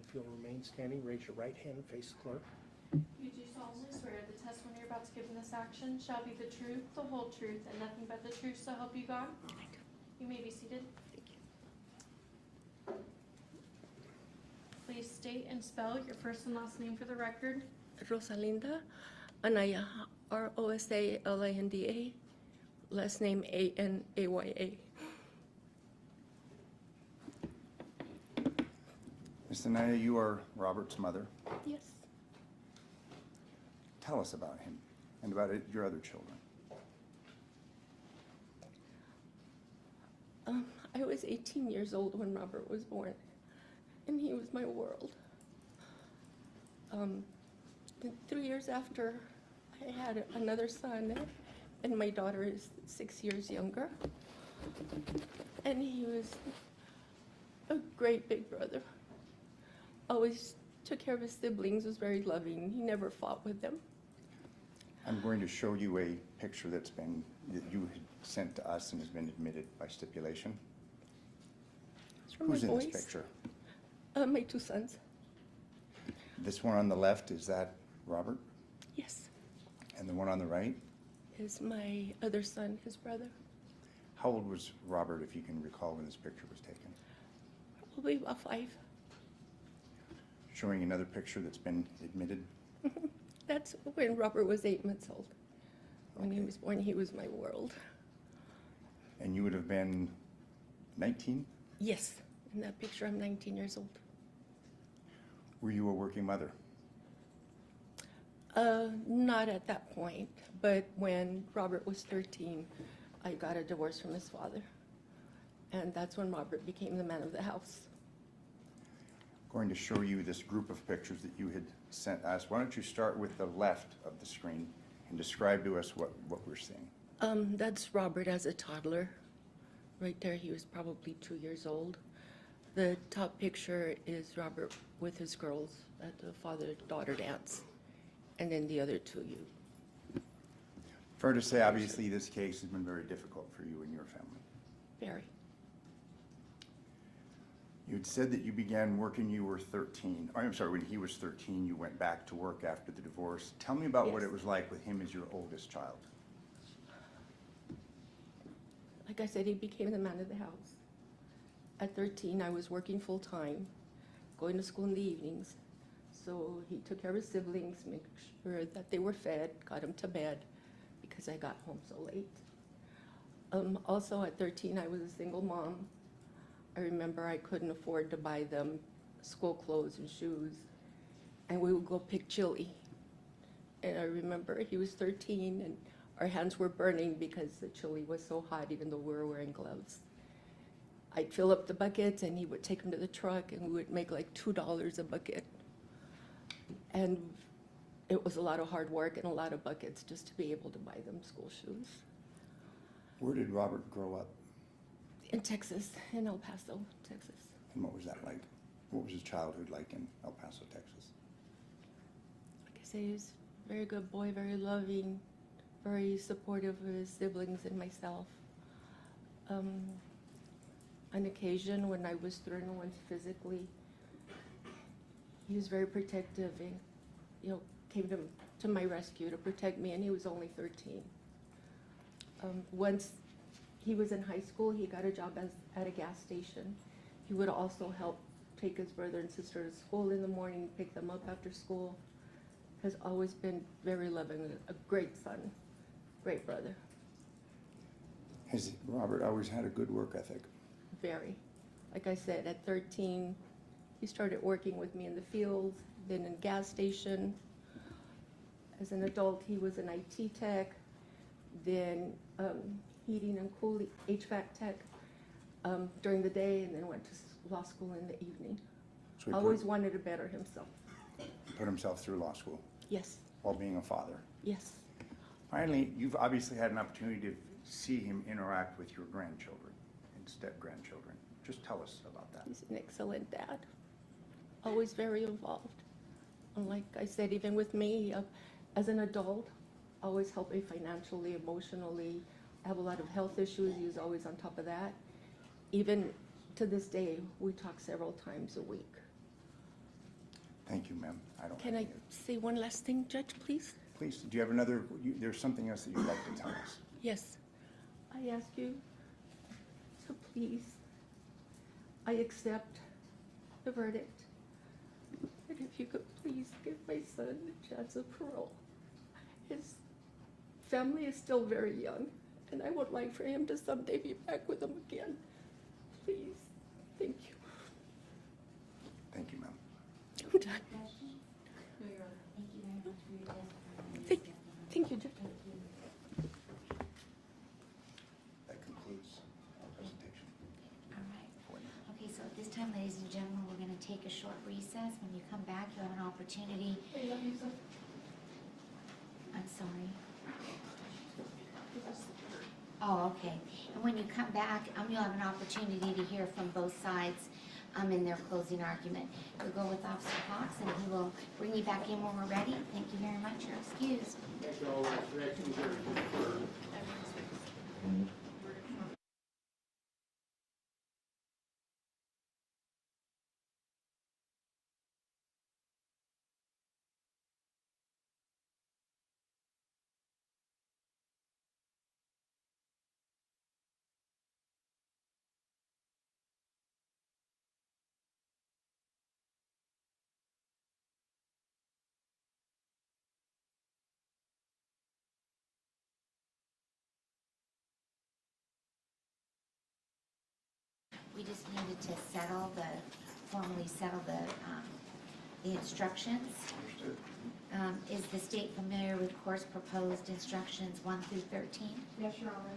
If you'll remain standing, raise your right hand and face the clerk. You do solemnly swear the testimony you're about to give in this action shall be the truth, the whole truth, and nothing but the truth, so help you God? I do. You may be seated. Thank you. Please state and spell your first and last name for the record. Rosalinda Anaya, Rosalinda, last name Anaya. Ms. Anaya, you are Robert's mother. Yes. Tell us about him and about your other children. I was 18 years old when Robert was born, and he was my world. 3 years after, I had another son, and my daughter is 6 years younger. And he was a great big brother. Always took care of his siblings, was very loving. He never fought with them. I'm going to show you a picture that you had sent to us and has been admitted by stipulation. It's from Who's my in this boys. picture? My 2 sons. This one on the left, is that Robert? Yes. And the one on the right? Is my other son, his brother. How old was Robert, if you can recall, when this picture was taken? Probably about 5. Showing another picture that's been admitted. That's when Robert was 8 months old. When he Okay. was born, he was my world. And you would have been 19? Yes. In that picture, I'm 19 years old. Were you a working mother? Not at that point, but when Robert was 13, I got a divorce from his father. And that's when Robert became the man of the house. Going to show you this group of pictures that you had sent us. Why don't you start with the left of the screen and describe to us what we're seeing. That's Robert as a toddler. Right there, he was probably 2 years old. The top picture is Robert with his girls at the father-daughter dance. And then the other two, you. Fair to say, obviously, this case has been very difficult for you and your family. Very. You had said that you began working, you were 13. Oh, I'm sorry, when he was 13, you went back to work after the divorce. Tell me about what Yes. it was like with him as your oldest child. Like I said, he became the man of the house. At 13, I was working full-time, going to school in the evenings. So he took care of his siblings, make sure that they were fed, got them to bed, because I got home so late. Also at 13, I was a single mom. I remember I couldn't afford to buy them school clothes and shoes, and we would go pick chili. And I remember he was 13, and our hands were burning because the chili was so hot, even though we were wearing gloves. I'd fill up the buckets, and he would take them to the truck, and we would make like $2 a bucket. And it was a lot of hard work and a lot of buckets just to be able to buy them school shoes. Where did Robert grow up, In Texas, in El Paso, Texas. and what was that like? What was his childhood like in El Paso, Texas? Like I say, he was a very good boy, very loving, very supportive of his siblings and myself. On occasion, when I was threatened once physically, he was very protective and, came to my rescue to protect me, and he was only 13. Once he was in high school, he got a job at a gas station. He would also help take his brother and sister to school in the morning, pick them up after school. Has always been very loving, a great son, great brother, Has Robert always had a good work ethic? very. Like I said, at 13, he started working with me in the fields, then in gas station. As an adult, he was an IT tech, then heating and cooling, HVAC tech during the day, and then went to law school in the evening. So he Always wanted to better himself. put himself through law school Yes, while being a father. yes. Finally, you've obviously had an opportunity to see him interact with your grandchildren and step-grandchildren. Just tell us about that. He's an excellent dad, always very involved. And like I said, even with me, as an adult, always helping financially, emotionally. I have a lot of health issues, he was always on top of that. Even to this day, we talk several times a week. Thank you, ma'am. I don't Can have I any- say one last thing, Judge, please? Please, do you have another, there's something else that you'd like to tell us? Yes. I ask you to please, I accept the verdict. And if you could please give my son a chance of parole. His family is still very young, and I would like for him to someday be back with them again. Please. Thank you. Thank you, ma'am. I'm done. Questions? No, Your Honor. Thank you very much for your testimony. Thank you, Judge. Thank you. That concludes our presentation. All right. Okay, so at this time, ladies and gentlemen, we're going to take a short recess. When you come back, you'll have an opportunity. I love you so. I'm sorry. Oh, okay. And when you come back, you'll have an opportunity to hear from both sides in their closing argument. You'll go with Officer Hawks, and he will bring you back in when we're ready. Thank you very much. You're excused. Thank you all. Corrections are deferred. We just needed to formally settle the instructions. Understood. Is the state familiar with course proposed instructions 1 through 13? Yes, Your Honor.